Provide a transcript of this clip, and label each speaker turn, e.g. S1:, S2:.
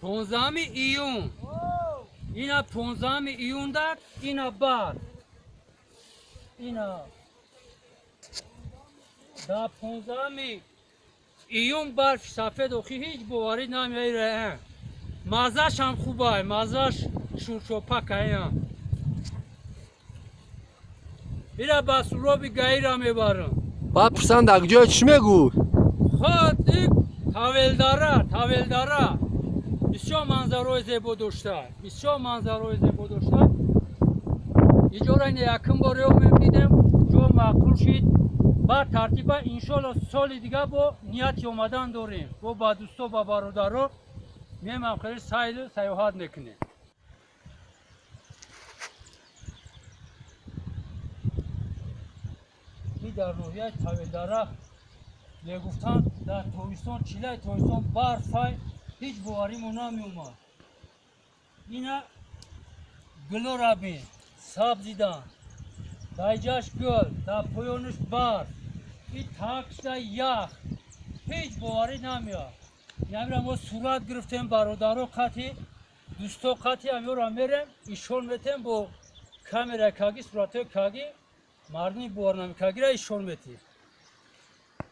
S1: 15 ایون اینا 15 ایون در اینا بار اینا دا 15 ایون برف سفید و هیچ بواری نمیره مزهش هم خوبه مزهش شورشوپکه اینا بس رو بی گایره میبرم
S2: بعد پرسند اگه جای چی میگو؟
S1: خود دیگ تاویلداره بسیار منظره زیبا داشته بسیار منظره زیبا داشته اینجا را یکم باره میبینیم جو معقول شید بعد ترتیبا انشالله سال دیگه با نیت اومدن داریم با دوستا با برادرها میام خیلی سیاحت میکنیم این در رویه تاویلداره میگفتن در تابستان چیله تابستان برف هیچ بواری نمی اومد اینا گلو را بین سبزیدن دایجاش گل در پایانش برف این تاکش در یخ هیچ بواری نمیاد نمیرم ما صورت گرفتیم برادرها قطعی دوستا قطعی همی را میرم ایشون میتیم با کامera کاگی صورت کاگی مردمی بوار نمی کاگی را ایشون میتیم